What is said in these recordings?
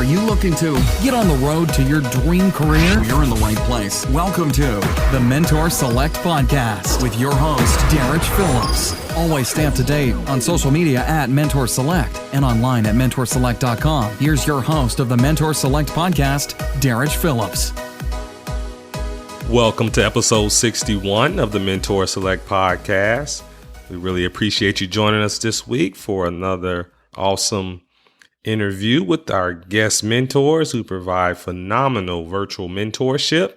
Are you looking to get on the road to your dream career? You're in the right place. Welcome to the Mentor Select Podcast with your host, Derek Phillips. Always stay up to date on social media at Mentor Select and online at mentorselect.com. Here's your host of the Mentor Select Podcast, Derek Phillips. Welcome to episode 61 of the Mentor Select Podcast. We really appreciate you joining us this week for another awesome interview with our guest mentors who provide phenomenal virtual mentorship.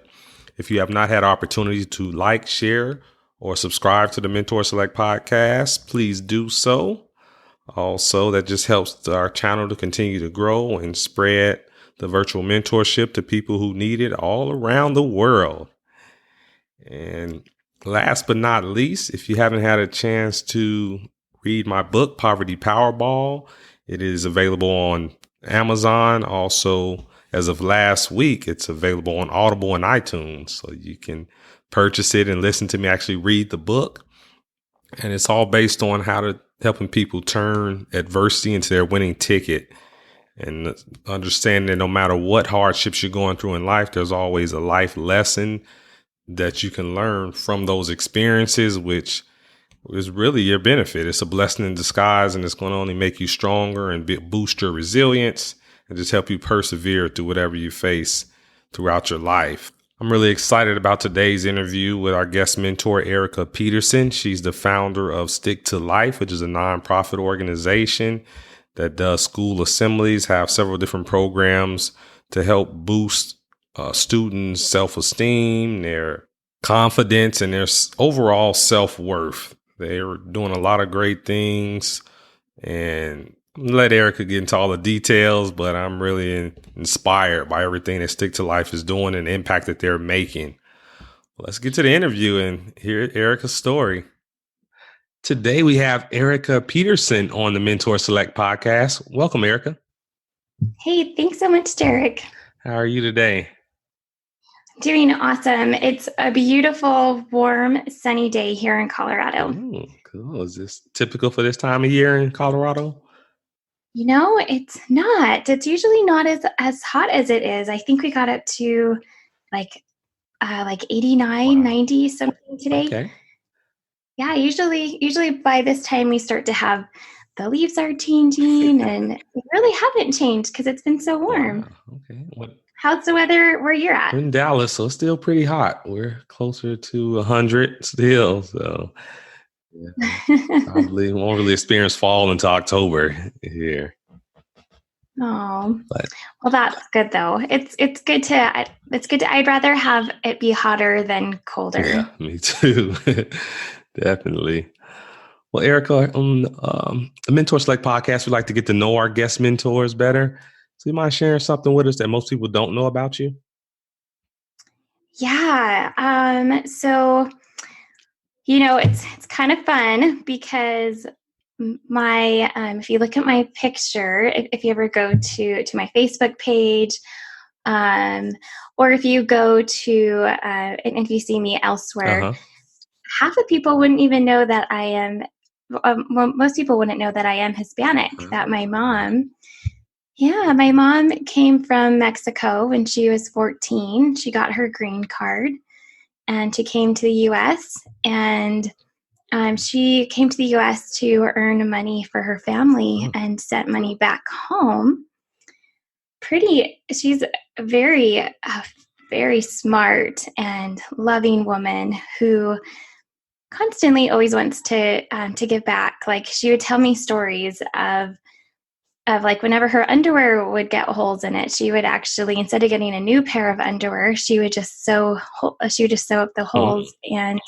If you have not had opportunity to like, share, or subscribe to the Mentor Select Podcast, please do so. Also, that just helps our channel to continue to grow and spread the virtual mentorship to people who need it all around the world. And last but not least, if you haven't had a chance to read my book, Poverty Powerball, it is available on Amazon. Also, as of last week, it's available on Audible and iTunes. So you can purchase it and listen to me actually read the book. And it's all based on helping people turn adversity into their winning ticket and understanding that no matter what hardships you're going through in life, there's always a life lesson that you can learn from those experiences, which is really your benefit. It's a blessing in disguise, and it's going to only make you stronger and boost your resilience and just help you persevere through whatever you face throughout your life. I'm really excited about today's interview with our guest mentor, Erica Peterson. She's the founder of Stick2Life, which is a nonprofit organization that does school assemblies, have several different programs to help boost students' self-esteem, their confidence, and their overall self-worth. They're doing a lot of great things, and I'm gonna let Erica get into all the details, but I'm really inspired by everything that Stick2Life is doing and the impact that they're making. Let's get to the interview and hear Erica's story. Today, we have Erica Peterson on the Mentor Select Podcast. Welcome, Erica. Hey, thanks so much, Derek. How are you today? Doing awesome. It's a beautiful, warm, sunny day here in Colorado. Cool. Is this typical for this time of year in Colorado? You know, it's not. It's usually not as hot as it is. I think we got up to like 89, 90 something today. Okay. Yeah, usually by this time we start to have the leaves are changing, and they really haven't changed because it's been so warm. Wow. Okay. How's the weather where you're at? We're in Dallas, so it's still pretty hot. We're closer to 100 still. So probably won't really experience fall until October here. Oh, well, that's good though. It's good to. I'd rather have it be hotter than colder. Yeah, me too. Definitely. Well, Erica, on the Mentor Select Podcast, we like to get to know our guest mentors better. So you mind sharing something with us that most people don't know about you? Yeah. So, it's kind of fun because if you look at my picture, if you ever go to my Facebook page, or if you go to, and if you see me elsewhere, half the people wouldn't even know that I am, most people wouldn't know that I am Hispanic, that my mom came from Mexico when she was 14. She got her green card and she came to the U.S. and she came to the U.S. to earn money for her family and sent money back home. She's a very, very smart and loving woman who constantly always wants to give back. Like, she would tell me stories of like whenever her underwear would get holes in it, she would actually, instead of getting a new pair of underwear, she would just sew up the holes and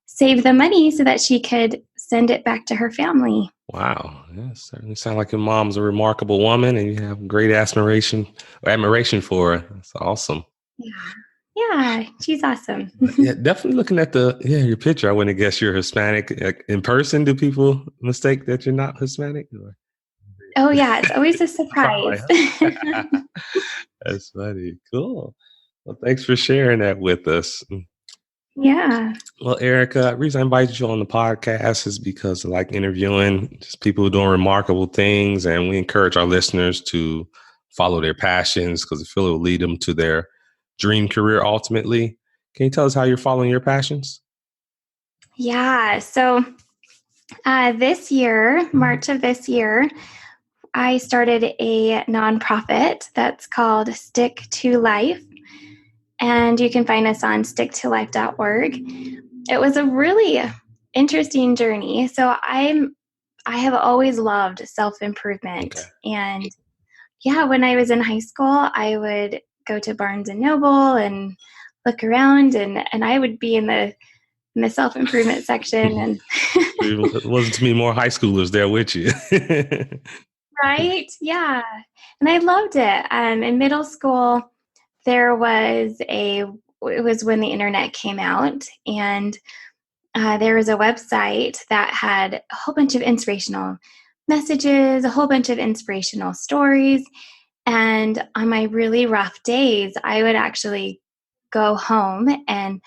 save the money so that she could send it back to her family. Wow. Yeah, certainly sounds like your mom's a remarkable woman and you have great admiration for her. That's awesome. Yeah, she's awesome. Yeah, definitely looking at your picture, I wouldn't guess you're Hispanic. In person, do people mistake that you're not Hispanic? Or? Oh, yeah. It's always a surprise. That's funny. Cool. Well, thanks for sharing that with us. Yeah. Well, Erica, the reason I invited you on the podcast is because I like interviewing just people who are doing remarkable things. And we encourage our listeners to follow their passions because they feel it will lead them to their dream career ultimately. Can you tell us how you're following your passions? Yeah. So this year, March of this year, I started a nonprofit that's called Stick2Life. And you can find us on stick2life.org. It was a really interesting journey. So I have always loved self-improvement. Okay. And yeah, when I was in high school, I would go to Barnes and Noble and look around, and I would be in the self-improvement section. And It wasn't too many more high schoolers there with you. right? Yeah. And I loved it. In middle school, it was when the internet came out, and there was a website that had a whole bunch of inspirational messages, a whole bunch of inspirational stories. And on my really rough days, I would actually go home, and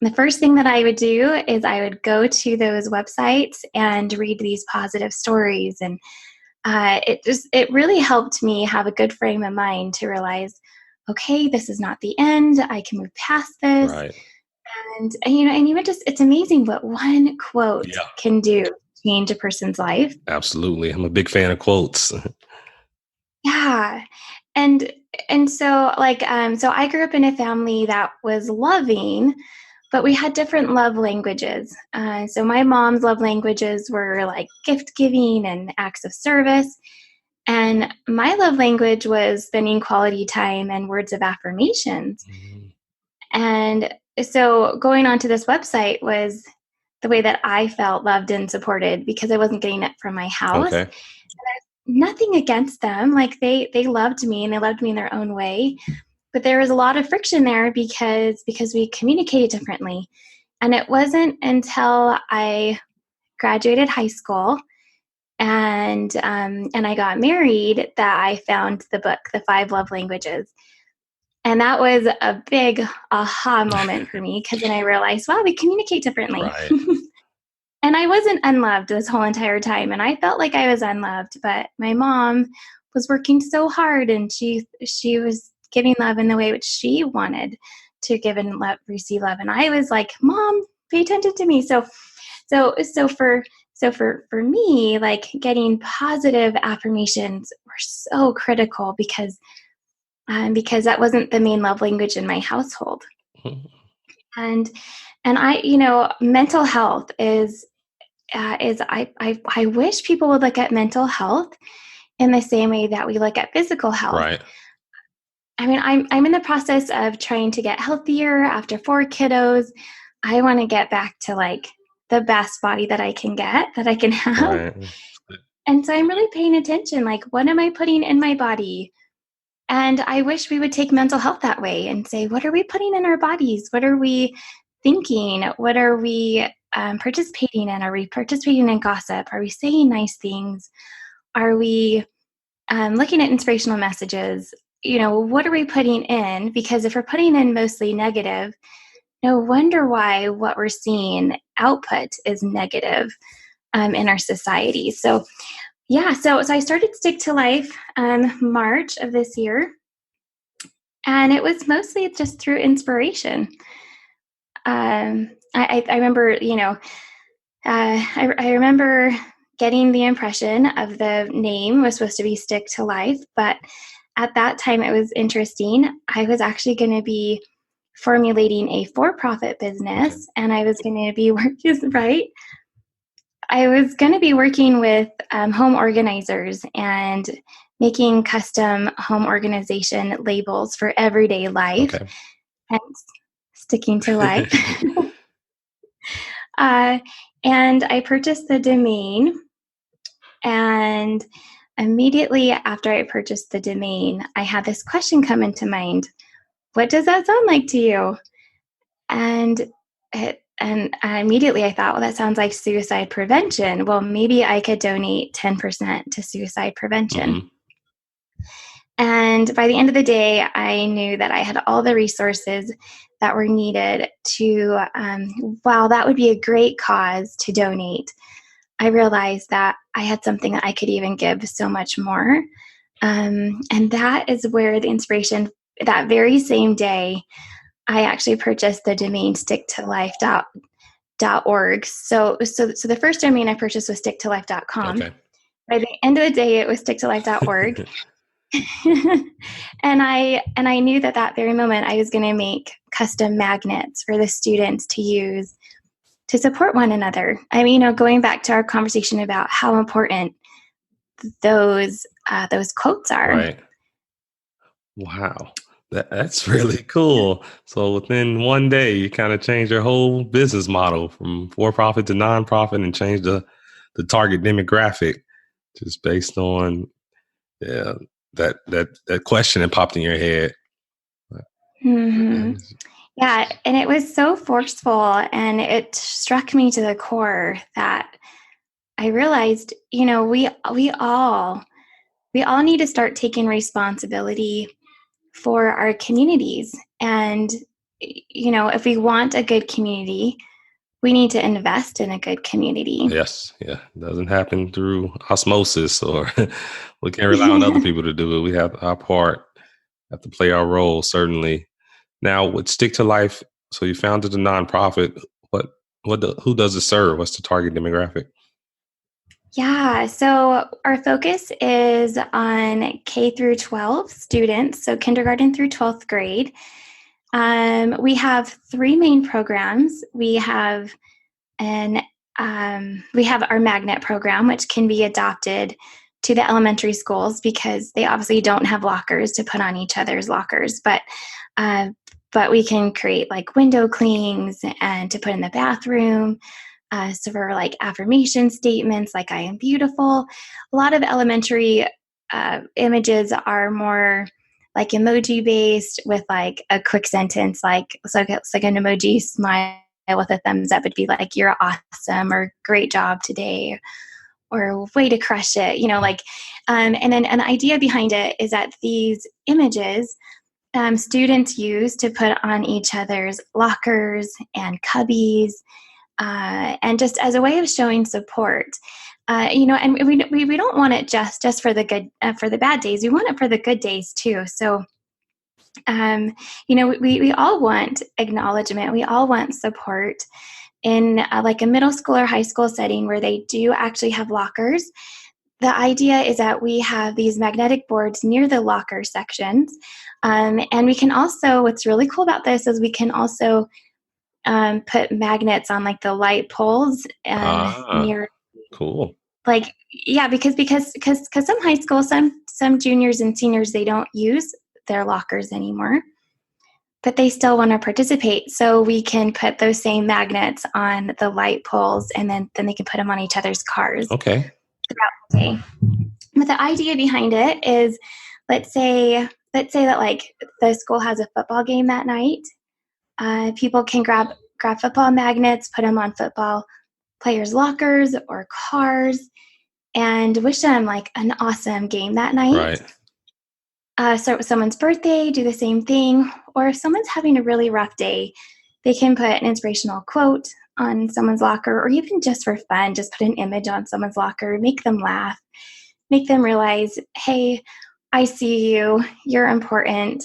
the first thing that I would do is I would go to those websites and read these positive stories. And it really helped me have a good frame of mind to realize, okay, this is not the end. I can move past this. Right. And it's amazing what one quote can do to change a person's life. Absolutely. I'm a big fan of quotes. Yeah. And so so I grew up in a family that was loving, but we had different love languages. So my mom's love languages were like gift giving and acts of service. And my love language was spending quality time and words of affirmations. Mm-hmm. And so going onto this website was the way that I felt loved and supported, because I wasn't getting it from my house. Okay. Nothing against them. Like they loved me, and they loved me in their own way. But there was a lot of friction there because we communicated differently. And it wasn't until I graduated high school and I got married that I found the book, The 5 Love Languages. And that was a big aha moment for me, because then I realized, wow, we communicate differently. Right. And I wasn't unloved this whole entire time. And I felt like I was unloved, but my mom was working so hard, and she was giving love in the way which she wanted to give and receive love. And I was like, Mom, pay attention to me. So for me, like, getting positive affirmations were so critical, because that wasn't the main love language in my household. And mental health is I wish people would look at mental health in the same way that we look at physical health. Right. I mean, I'm in the process of trying to get healthier after 4 kiddos. I want to get back to like the best body that I can get, that I can have. Right. And so I'm really paying attention, like, what am I putting in my body? And I wish we would take mental health that way and say, what are we putting in our bodies? What are we thinking? What are we participating in? Are we participating in gossip? Are we saying nice things? Are we looking at inspirational messages? What are we putting in? Because if we're putting in mostly negative, no wonder why what we're seeing output is negative in our society. So yeah, so I started Stick2Life March of this year, and it was mostly just through inspiration. I remember, I remember getting the impression of the name was supposed to be Stick2Life, but at that time it was interesting. I was actually going to be formulating a for-profit business, and I was going to be working, right? I was going to be working with home organizers and making custom home organization labels for everyday life, hence sticking to life. And I purchased the domain, and immediately after I purchased the domain, I had this question come into mind. What does that sound like to you? And immediately I thought, well, that sounds like suicide prevention. Well, maybe I could donate 10% to suicide prevention. Mm-hmm. And by the end of the day, I knew that I had all the resources that were needed to, while that would be a great cause to donate, I realized that I had something that I could even give so much more. And that is where the inspiration, that very same day, I actually purchased the domain stick2life.org. So the first domain I purchased was stick2life.com. Okay. By the end of the day, it was stick2life.org. and I knew that very moment I was going to make custom magnets for the students to use to support one another. I mean, going back to our conversation about how important those quotes are. Right. Wow. That's really cool. So within one day, you kind of changed your whole business model from for-profit to nonprofit and changed the target demographic just based on that question that popped in your head. Mm-hmm. Yeah, and it was so forceful, and it struck me to the core that I realized, we all need to start taking responsibility for our communities. And, if we want a good community, we need to invest in a good community. Yes. Yeah. It doesn't happen through osmosis, or we can't rely on other people to do it. We have our part, have to play our role, certainly. Now with Stick to Life, so you founded a nonprofit. Who does it serve? What's the target demographic? Yeah, so our focus is on K through 12 students, so kindergarten through 12th grade. We have three main programs. We have our magnet program, which can be adopted to the elementary schools because they obviously don't have lockers to put on each other's lockers, but we can create like window clings and to put in the bathroom. So for like affirmation statements, like I am beautiful. A lot of elementary images are more like emoji based with like a quick sentence, it's like an emoji smile with a thumbs up. It'd be like, you're awesome, or great job today, or way to crush it, and then an idea behind it is that these images students use to put on each other's lockers and cubbies, and just as a way of showing support. And we don't want it just for the good, for the bad days. We want it for the good days too. So, we all want acknowledgement. We all want support in like a middle school or high school setting where they do actually have lockers. The idea is that we have these magnetic boards near the locker sections. And we can also, what's really cool about this is we can also put magnets on like the light poles near. Cool. Like, yeah, because some high school, some juniors and seniors, they don't use their lockers anymore, but they still want to participate. So we can put those same magnets on the light poles, and then they can put them on each other's cars. Okay. Throughout the day. But the idea behind it is, let's say that like the school has a football game that night. People can grab football magnets, put them on football players' lockers or cars, and wish them like an awesome game that night. Right. So someone's birthday, do the same thing. Or if someone's having a really rough day, they can put an inspirational quote on someone's locker, or even just for fun, just put an image on someone's locker, make them laugh, make them realize, hey, I see you, you're important,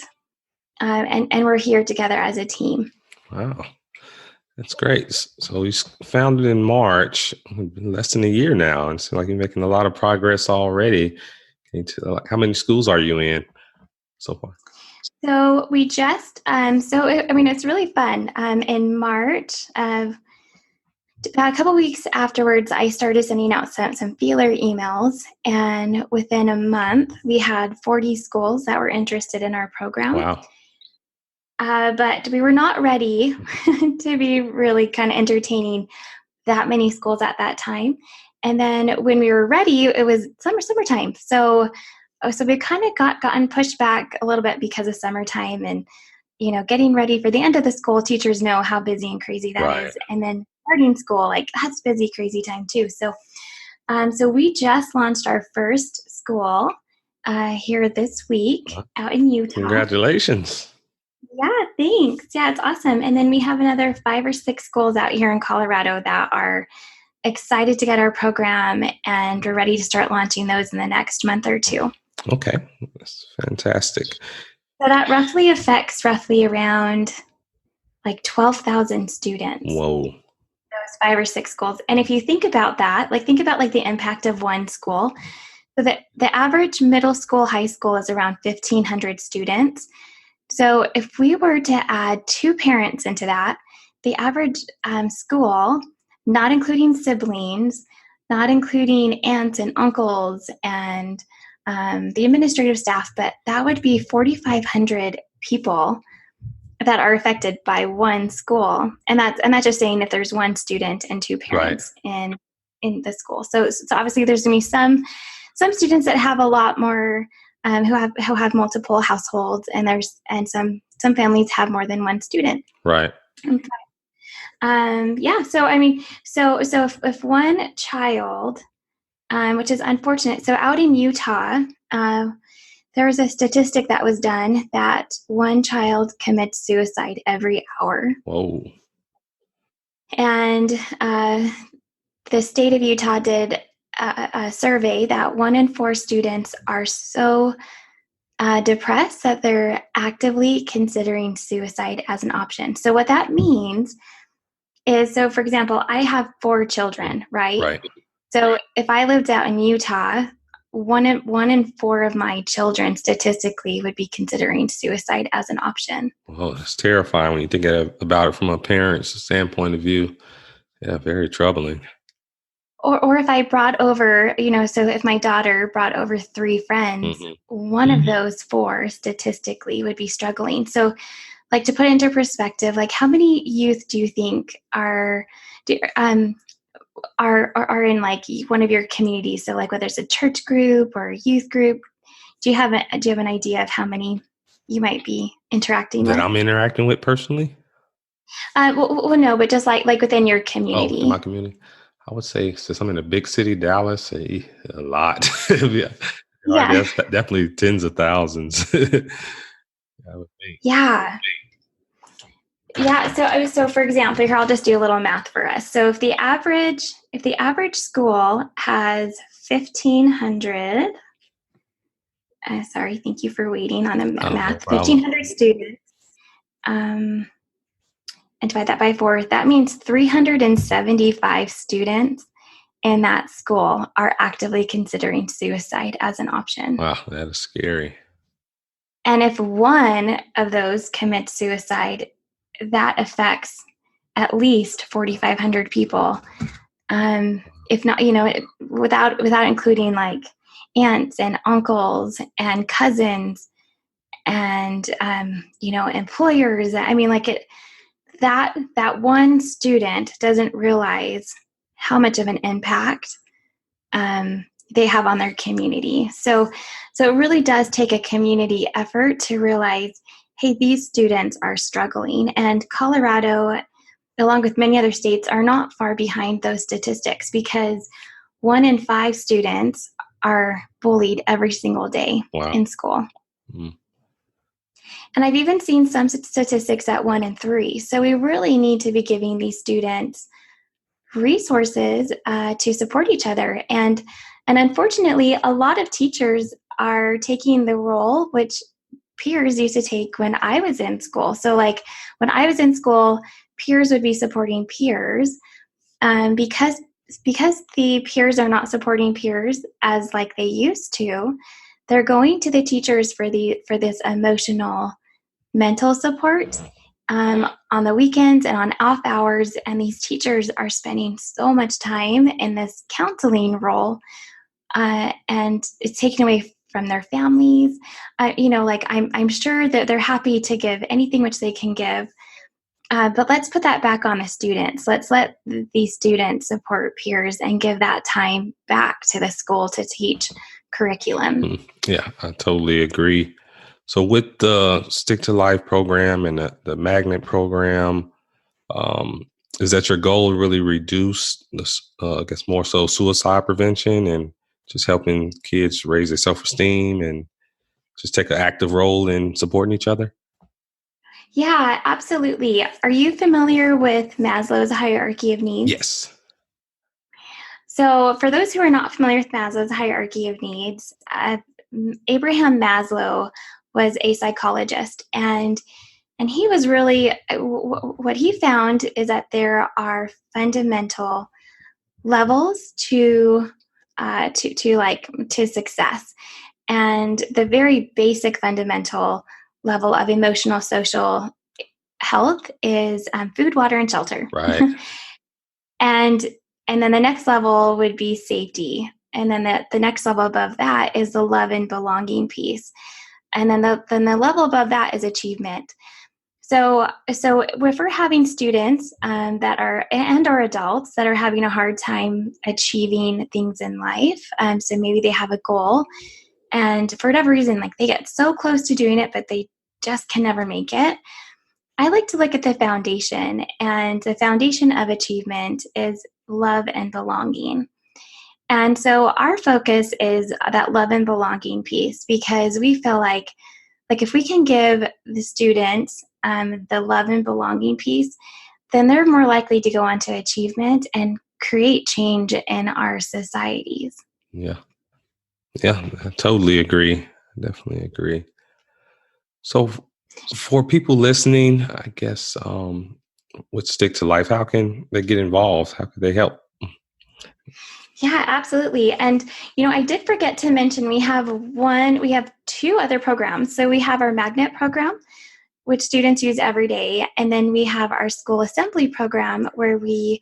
and we're here together as a team. Wow. That's great. So we founded in March, less than a year now, and it's like you're making a lot of progress already. How many schools are you in so far? So we just, it's really fun. In March, a couple weeks afterwards, I started sending out some feeler emails, and within a month, we had 40 schools that were interested in our program. Wow. But we were not ready to be really kind of entertaining that many schools at that time. And then when we were ready, it was summertime. So we kind of gotten pushed back a little bit because of summertime, and, getting ready for the end of the school. Teachers know how busy and crazy that is. And then starting school, like that's busy, crazy time too. So, so we just launched our first school here this week out in Utah. Congratulations. Yeah, thanks. Yeah, it's awesome. And then we have another 5 or 6 schools out here in Colorado that are excited to get our program, and we're ready to start launching those in the next month or two. Okay, that's fantastic. So that roughly affects around like 12,000 students, Whoa. those 5 or 6 schools. And if you think about that, like think about like the impact of one school. So the average middle school, high school is around 1,500 students. So if we were to add 2 parents into that, the average school, not including siblings, not including aunts and uncles and the administrative staff, but that would be 4,500 people that are affected by one school, and that's just saying if there's one student and 2 Right. parents in the school. So obviously there's going to be some students that have a lot more, who have multiple households, and some families have more than one student. Right. Yeah. So I mean, so if one child, which is unfortunate. So out in Utah, there was a statistic that was done that one child commits suicide every hour. Whoa. And the state of Utah did a survey that 1 in 4 students are so depressed that they're actively considering suicide as an option. So what that means is, so for example, I have 4 children, right? Right. So if I lived out in Utah, one in 4 of my children statistically would be considering suicide as an option. Well, it's terrifying when you think about it from a parent's standpoint of view. Yeah, very troubling. Or if I brought over, so if my daughter brought over 3 friends, Mm-hmm. one of those 4 statistically would be struggling. So, like, to put it into perspective, like, how many youth do you think are in like one of your communities? So, like, whether it's a church group or a youth group, do you have an idea of how many you might be interacting That with? I'm interacting with personally? Well, no, but just like within your Oh, in my community. community? I would say, since I'm in a big city, Dallas, a lot. Yeah, I Yeah. guess definitely tens of thousands. I would think. Yeah. Yeah. So for example, here I'll just do a little math for us. So if the average school has 1,500, sorry, thank you for waiting on the Oh, no math. problem. 1,500 students, and divide that by 4. That means 375 students in that school are actively considering suicide as an option. Wow, that is scary. And if one of those commits suicide, that affects at least 4,500 people. If not, without including like aunts and uncles and cousins and employers. I mean, like that one student doesn't realize how much of an impact they have on their community. So it really does take a community effort to realize, hey, these students are struggling. And Colorado, along with many other states, are not far behind those statistics, because 1 in 5 students are bullied every single day Wow. in school. Mm. And I've even seen some statistics at 1 in 3. So we really need to be giving these students resources to support each other. And unfortunately, a lot of teachers are taking the role which peers used to take when I was in school. So like when I was in school, peers would be supporting peers, because the peers are not supporting peers as like they used to. They're going to the teachers for this emotional, mental support on the weekends and on off hours. And these teachers are spending so much time in this counseling role, and it's taken away from their families. Like I'm sure that they're happy to give anything which they can give. But let's put that back on the students. Let's let these students support peers and give that time back to the school to teach curriculum. Yeah, I totally agree. So with the Stick2Life program and the Magnet program, is that your goal to really reduce this, I guess more so suicide prevention and just helping kids raise their self-esteem and just take an active role in supporting each other? Yeah, absolutely. Are you familiar with Maslow's hierarchy of needs? Yes. So for those who are not familiar with Maslow's hierarchy of needs, Abraham Maslow was a psychologist, and he was really, what he found is that there are fundamental levels to success. And the very basic fundamental level of emotional social health is food, water, and shelter. Right. and then the next level would be safety. And then the next level above that is the love and belonging piece. And then the level above that is achievement. So if we're having students that are, and or adults that are having a hard time achieving things in life, so maybe they have a goal, and for whatever reason, like they get so close to doing it, but they just can never make it. I like to look at the foundation, and the foundation of achievement is love and belonging. And so our focus is that love and belonging piece, because we feel like if we can give the students the love and belonging piece, then they're more likely to go on to achievement and create change in our societies. Yeah. Yeah, I totally agree. Definitely agree. So for people listening, I guess with Stick2Life, how can they get involved? How can they help? Yeah, absolutely. And, I did forget to mention we have two other programs. So we have our magnet program, which students use every day. And then we have our school assembly program where we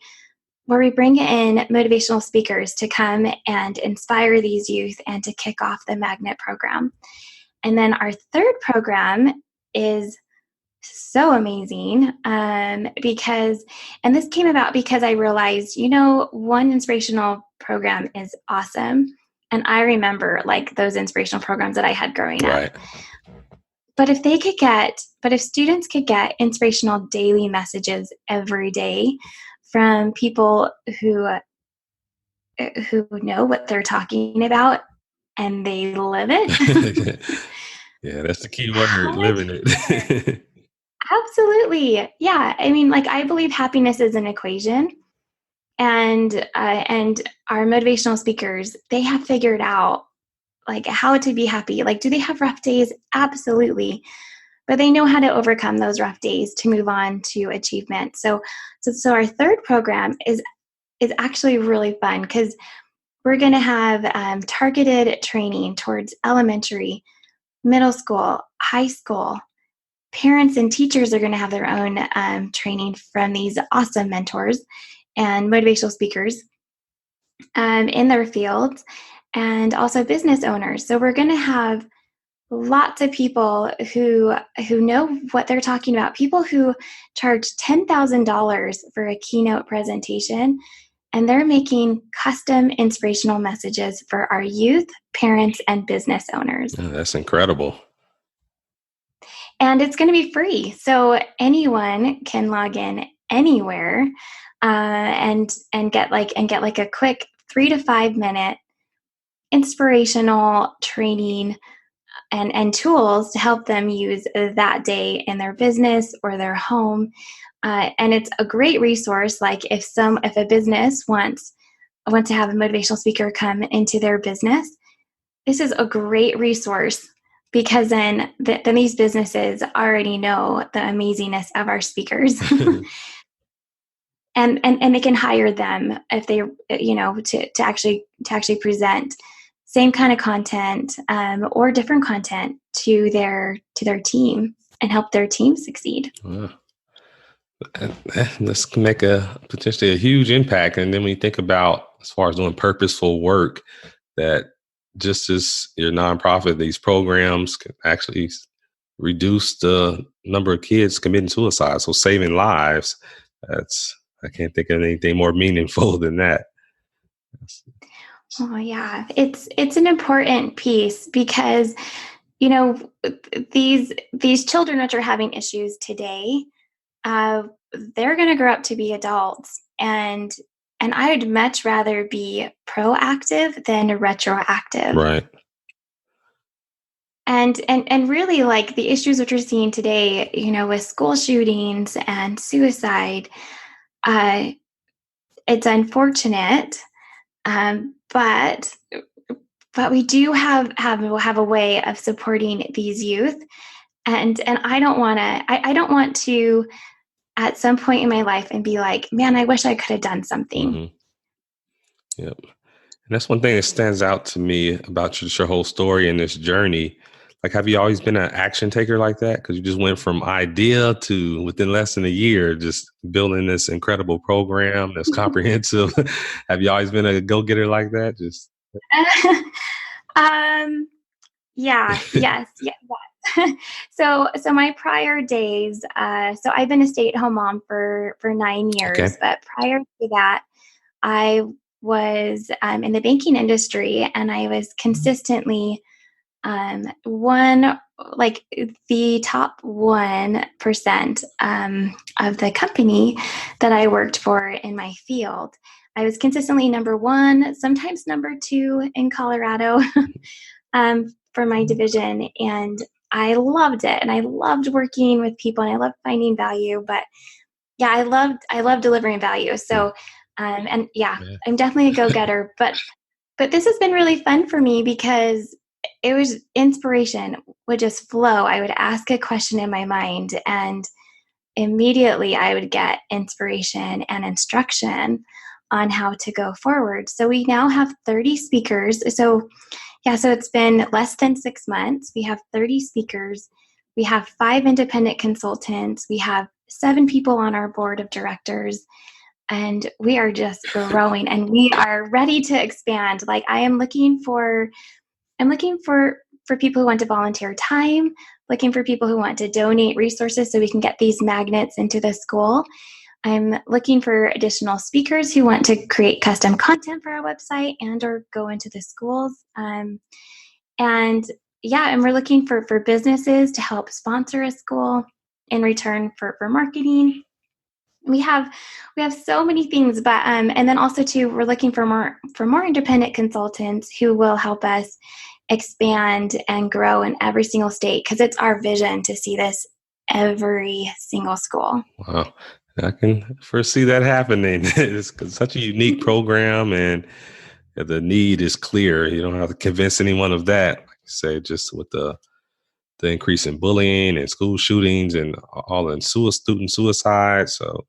bring in motivational speakers to come and inspire these youth and to kick off the magnet program. And then our third program is so amazing because, and this came about because I realized, one inspirational program is awesome. And I remember like those inspirational programs that I had growing Right. up. But if students could get inspirational daily messages every day from people who know what they're talking about and they live it. Yeah, that's the key How word, much living it. Absolutely. Yeah. I mean, like, I believe happiness is an equation, and our motivational speakers, they have figured out like how to be happy. Like, do they have rough days? Absolutely. But they know how to overcome those rough days to move on to achievement. So our third program is actually really fun because we're going to have targeted training towards elementary, middle school, high school. Parents and teachers are going to have their own training from these awesome mentors and motivational speakers in their fields, and also business owners. So we're going to have lots of people who know what they're talking about, people who charge $10,000 for a keynote presentation, and they're making custom inspirational messages for our youth, parents, and business owners. Yeah, that's incredible. And it's going to be free. So anyone can log in anywhere and get a quick 3 to 5 minute inspirational training and tools to help them use that day in their business or their home. And it's a great resource. Like if a business wants to have a motivational speaker come into their business, this is a great resource, because then these businesses already know the amazingness of our speakers. and they can hire them if they, to actually present same kind of content or different content to their team and help their team succeed. Wow. This can make potentially a huge impact. And then when you think about as far as doing purposeful work, that just as your nonprofit, these programs can actually reduce the number of kids committing suicide. So saving lives, I can't think of anything more meaningful than that. Oh yeah, it's an important piece because, these children which are having issues today, they're going to grow up to be adults, and I would much rather be proactive than retroactive. Right. And really, like the issues which we're seeing today, with school shootings and suicide, it's unfortunate, but we do have a way of supporting these youth. And I don't want to, I don't want to at some point in my life and be like, man, I wish I could have done something. Mm-hmm. Yep. And that's one thing that stands out to me about your whole story and this journey. Like, have you always been an action taker like that? Because you just went from idea to within less than a year, just building this incredible program that's comprehensive. Have you always been a go-getter like that? Just Yeah, yes, yeah. So my prior days, so I've been a stay-at-home mom for 9 years, okay. but prior to that, I was in the banking industry, and I was consistently one like the top 1% of the company that I worked for in my field. I was consistently number one, sometimes number two in Colorado for my division, and I loved it. And I loved working with people, and I loved finding value. But yeah, I loved delivering value. So, and yeah, Yeah. I'm definitely a go-getter. But this has been really fun for me because it was inspiration would just flow. I would ask a question in my mind, and immediately I would get inspiration and instruction on how to go forward. So we now have 30 speakers. So yeah, so it's been less than 6 months. We have 30 speakers. We have 5 independent consultants. We have 7 people on our board of directors. And we are just growing, and we are ready to expand. Like, I'm looking for people who want to volunteer time, looking for people who want to donate resources so we can get these magnets into the school. I'm looking for additional speakers who want to create custom content for our website and or go into the schools. And yeah, and we're looking for businesses to help sponsor a school in return for marketing. We have so many things, but and then also too, we're looking for more independent consultants who will help us expand and grow in every single state, because it's our vision to see this every single school. Wow. I can foresee that happening. It's such a unique program, and the need is clear. You don't have to convince anyone of that. Like you say, just with the increase in bullying and school shootings and all in student suicide. So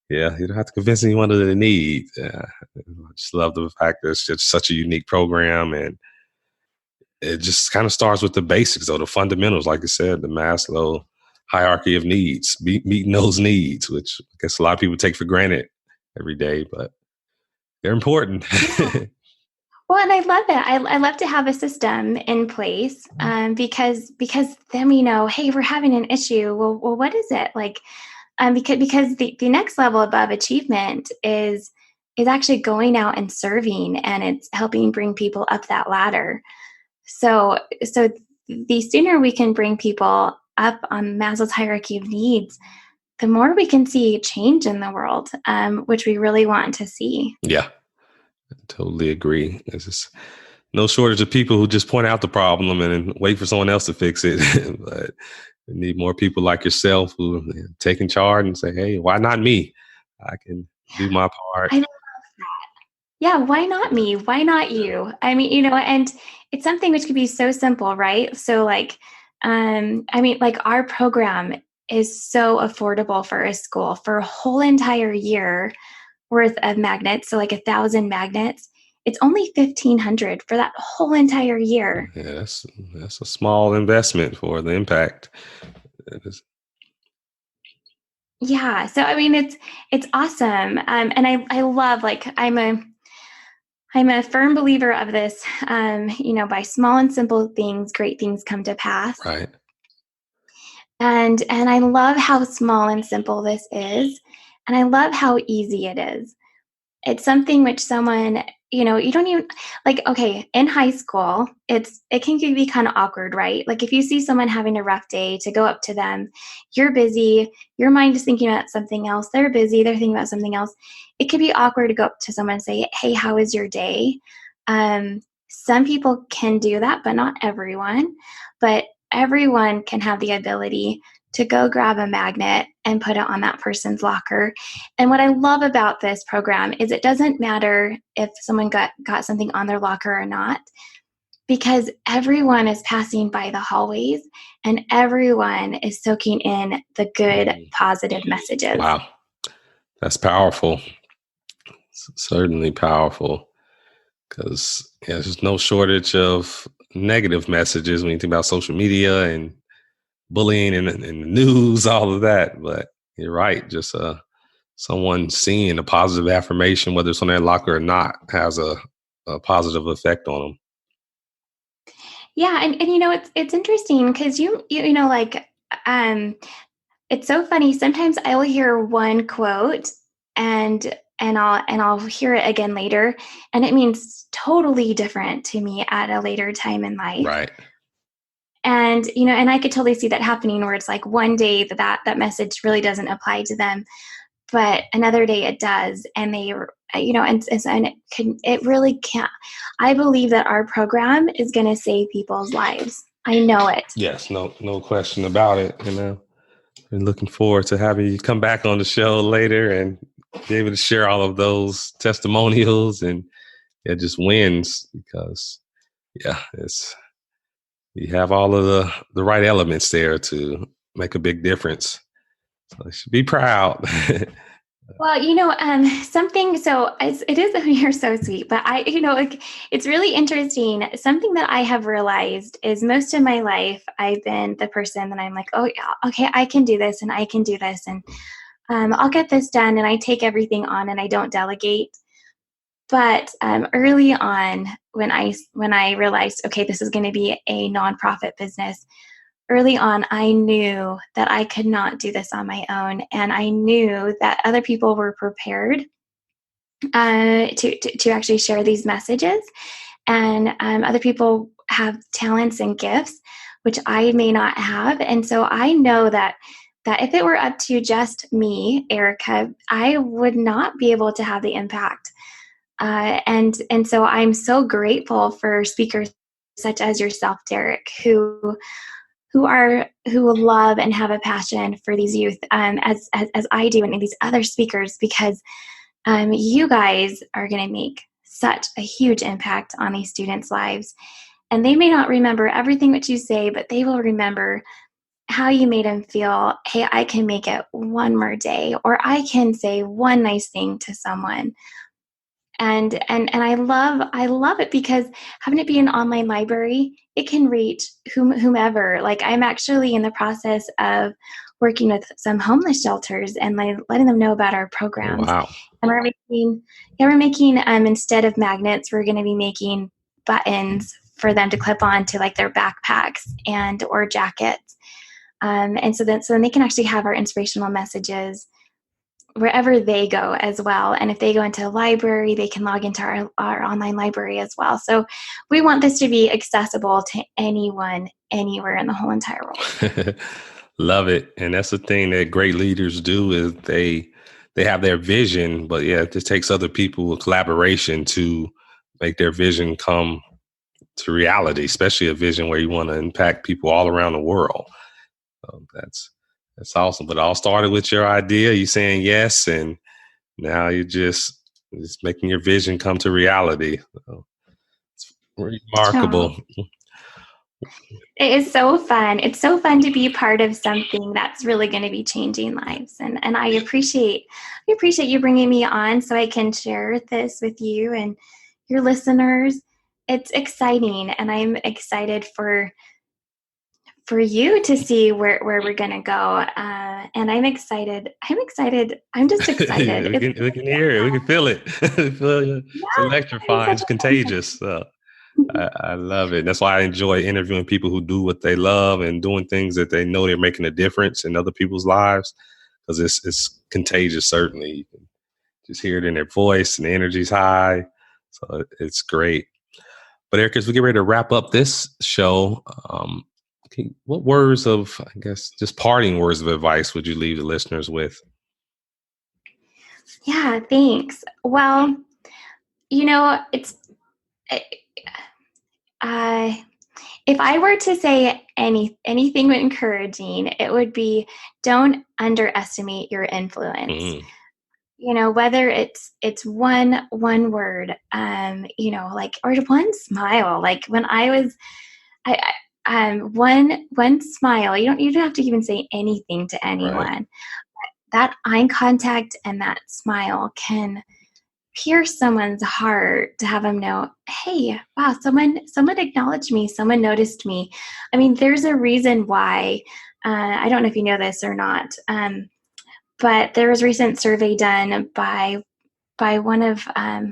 yeah, you don't have to convince anyone of the need. I just love the fact that it's just such a unique program, and it just kind of starts with the basics, or the fundamentals, like you said, the Maslow hierarchy of needs, meeting those needs, which I guess a lot of people take for granted every day, but they're important. Well, and I love it. I love to have a system in place, because then we know, hey, we're having an issue. Well, what is it like? Because the next level above achievement is actually going out and serving, and it's helping bring people up that ladder. So the sooner we can bring people up on Maslow's hierarchy of needs, the more we can see change in the world, which we really want to see. Yeah, I totally agree. There's just no shortage of people who just point out the problem and then wait for someone else to fix it. But we need more people like yourself who take in charge and say, hey, why not me? I can do my part. I love that. Yeah, why not me? Why not you? I mean, and it's something which could be so simple, right? So like, I mean, like our program is so affordable for a school for a whole entire year worth of magnets. So like 1,000 magnets. It's only 1,500 for that whole entire year. Yeah, that's a small investment for the impact. Yeah. So I mean, it's awesome, and I love, like, I'm a firm believer of this. By small and simple things, great things come to pass. Right. And I love how small and simple this is, and I love how easy it is. It's something which someone, you don't even like, okay, in high school, it can be kind of awkward, right? Like if you see someone having a rough day, to go up to them, you're busy, your mind is thinking about something else, they're busy, they're thinking about something else. It could be awkward to go up to someone and say, hey, how was your day? Some people can do that, but not everyone. But everyone can have the ability to go grab a magnet and put it on that person's locker. And what I love about this program is it doesn't matter if someone got something on their locker or not. because everyone is passing by the hallways and everyone is soaking in the good, positive messages. Wow. That's powerful. Certainly powerful. Because there's no shortage of negative messages when you think about social media and bullying and the news, all of that. But you're right. Just someone seeing a positive affirmation, whether it's on their locker or not, has a positive effect on them. Yeah, and it's interesting because it's so funny. Sometimes I will hear one quote and I'll hear it again later, and it means totally different to me at a later time in life. Right. And and I could totally see that happening where it's like one day that message really doesn't apply to them, but another day it does, and they and it really can't. I believe that our program is going to save people's lives. I know it. Yes, no question about it. And looking forward to having you come back on the show later and be able to share all of those testimonials and just wins, because it's you have all of the right elements there to make a big difference. So you should be proud. Well, something, so it is, you're so sweet, but it's really interesting. Something that I have realized is most of my life, I've been the person that I'm like, oh yeah, okay, I can do this and I can do this. And I'll get this done, and I take everything on and I don't delegate. But early on, when I realized, okay, this is going to be a nonprofit business, early on, I knew that I could not do this on my own, and I knew that other people were prepared to actually share these messages, and other people have talents and gifts which I may not have, and so I know that if it were up to just me, Erica, I would not be able to have the impact. And so I'm so grateful for speakers such as yourself, Derek, who love and have a passion for these youth, as I do, and these other speakers, because you guys are going to make such a huge impact on these students' lives. And they may not remember everything that you say, but they will remember how you made them feel. Hey, I can make it one more day, or I can say one nice thing to someone. And I love it, because having it be an online library, it can reach whomever. Like, I'm actually in the process of working with some homeless shelters and letting them know about our programs. Wow. And we're making instead of magnets, we're going to be making buttons for them to clip on to like their backpacks or jackets. And so then they can actually have our inspirational messages wherever they go as well. And if they go into a library, they can log into our online library as well. So we want this to be accessible to anyone, anywhere in the whole entire world. Love it. And that's the thing that great leaders do, is they have their vision, but it just takes other people with collaboration to make their vision come to reality, especially a vision where you want to impact people all around the world. That's awesome. But it all started with your idea, you saying yes, and now you're just making your vision come to reality. So it's remarkable. Oh. It is so fun. It's so fun to be part of something that's really going to be changing lives. And I appreciate you bringing me on so I can share this with you and your listeners. It's exciting, and I'm excited for you to see where we're going to go. And I'm excited. I'm just excited. we can hear it. We can feel it. It's electrifying. It's contagious. I love it. That's why I enjoy interviewing people who do what they love and doing things that they know they're making a difference in other people's lives, because it's contagious. Certainly, you can just hear it in their voice, and the energy's high. So it's great. But Eric, as we get ready to wrap up this show, what words of, I guess, just parting words of advice would you leave the listeners with? Yeah, thanks. Well, it's. If I were to say anything encouraging, it would be, don't underestimate your influence. whether it's one word, like, or one smile. Like when I was, one smile, you don't have to even say anything to anyone. Right. That eye contact and that smile can pierce someone's heart to have them know, hey, wow, someone acknowledged me, someone noticed me. I mean, there's a reason why, I don't know if you know this or not, but there was a recent survey done by one of my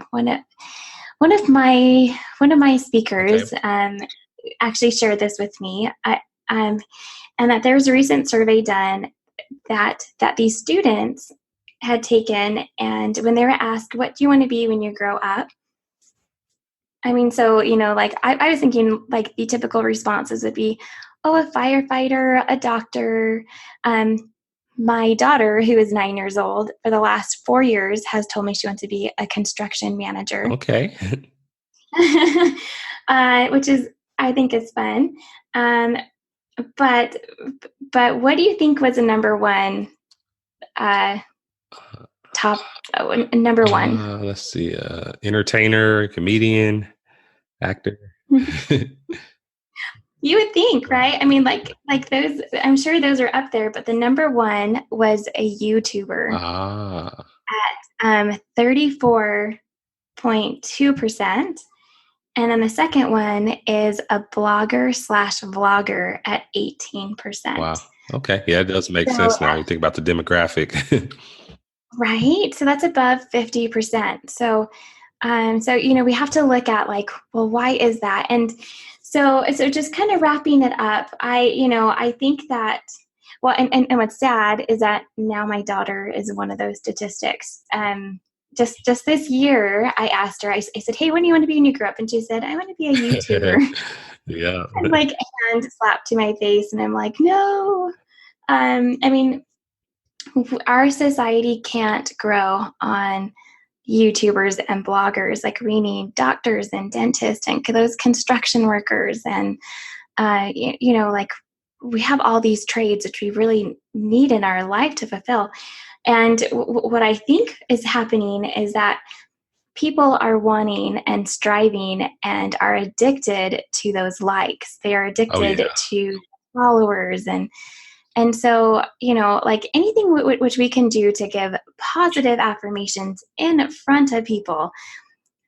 Okay. speakers, actually shared this with me, and that there's a recent survey done that these students had taken, and when they were asked, what do you want to be when you grow up? I mean, so, like I was thinking like the typical responses would be, oh, a firefighter, a doctor. My daughter, who is 9 years old, for the last 4 years has told me she wants to be a construction manager, Okay. which is, I think, is fun. Um, but what do you think was the number one, top number one? Let's see. Entertainer, comedian, actor. You would think, Right. right? I mean, like those. I'm sure those are up there, but the number one was a YouTuber Ah, at 34.2%, and then the second one is a blogger slash vlogger at 18%. wow. Okay. Yeah, it does make So, sense now. You think about the demographic. right, so that's above 50%. So, we have to look at like, well, why is that? And so just kind of wrapping it up, I think that, well, and what's sad is that now my daughter is one of those statistics. Just this year, I asked her, I said, hey, when do you want to be when you grow up? And she said, I want to be a YouTuber. Yeah. And like, hand slapped to my face, and I'm like, no. I mean, our society can't grow on YouTubers and bloggers. Like, we need doctors and dentists and those construction workers, and like, we have all these trades which we really need in our life to fulfill. And what I think is happening is that people are wanting and striving and are addicted to those likes. They are Oh, addicted yeah. to followers, and so, like anything which we can do to give positive affirmations in front of people,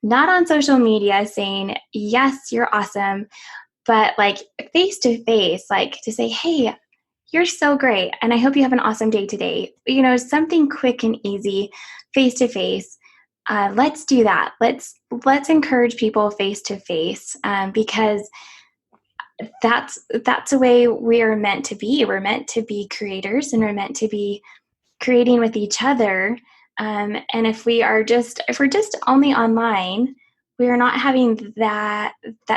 not on social media saying, yes, you're awesome, but like face to face, like to say, hey, you're so great, and I hope you have an awesome day today. Something quick and easy, face to face. Let's do that. Let's encourage people face to face, because that's the way we are meant to be. We're meant to be creators, and we're meant to be creating with each other. And if we're just only online, we are not having that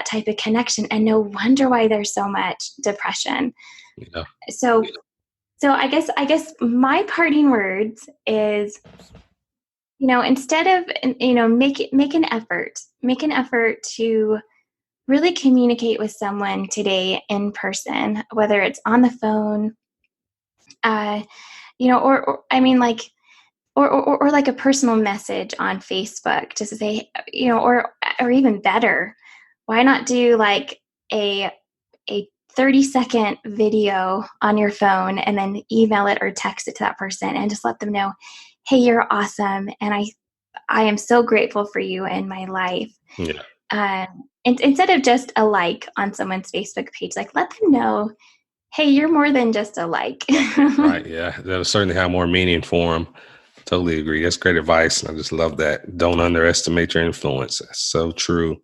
type of connection. And no wonder why there's so much depression. Yeah. So I guess my parting words is, instead of, make an effort to really communicate with someone today in person, whether it's on the phone, or I mean, like, or like a personal message on Facebook, just to say, or even better, why not do like a 30-second video on your phone and then email it or text it to that person and just let them know, hey, you're awesome, and I am so grateful for you in my life. Yeah. And instead of just a like on someone's Facebook page, like, let them know, hey, you're more than just a like. Right. Yeah. That'll certainly have more meaning for them. Totally agree. That's great advice. And I just love that. Don't underestimate your influence. That's so true.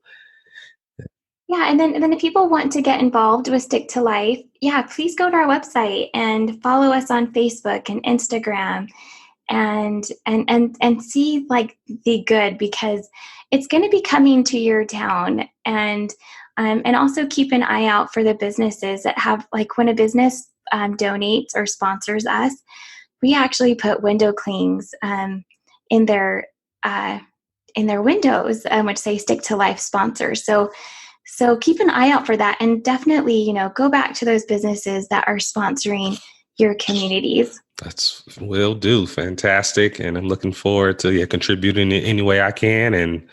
Yeah, and then if people want to get involved with Stick2Life, yeah, please go to our website and follow us on Facebook and Instagram, and see like the good, because it's going to be coming to your town. And also keep an eye out for the businesses that have, like, when a business donates or sponsors us, we actually put window clings in their windows, which say Stick2Life sponsor. So keep an eye out for that, and definitely, go back to those businesses that are sponsoring your communities. That's will do. Fantastic. And I'm looking forward to contributing in any way I can, and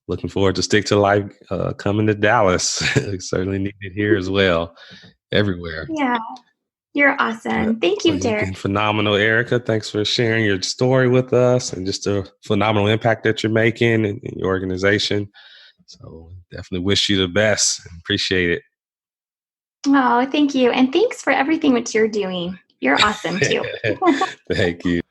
looking forward to Stick to Life coming to Dallas. Certainly need it here as well, everywhere. Yeah, you're awesome. Thank you, Well, you've Derek. been phenomenal, Erica. Thanks for sharing your story with us and just the phenomenal impact that you're making in your organization. So definitely wish you the best and appreciate it. Oh, thank you. And thanks for everything that you're doing. You're awesome too. Thank you.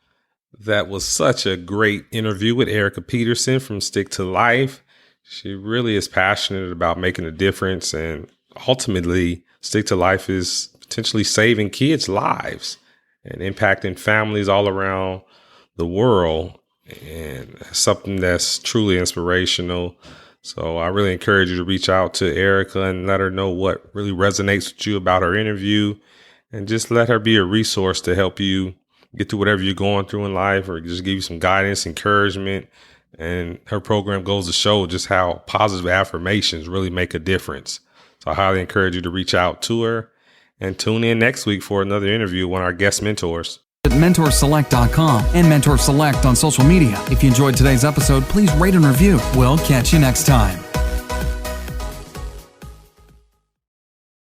That was such a great interview with Erica Peterson from Stick to Life. She really is passionate about making a difference, and ultimately, Stick to Life is potentially saving kids' lives and impacting families all around the world, and something that's truly inspirational. So I really encourage you to reach out to Erica and let her know what really resonates with you about her interview, and just let her be a resource to help you get through whatever you're going through in life, or just give you some guidance, encouragement. And her program goes to show just how positive affirmations really make a difference. So I highly encourage you to reach out to her and tune in next week for another interview with one of our guest mentors. At mentorselect.com and Mentor Select on social media. If you enjoyed today's episode, please rate and review. We'll catch you next time.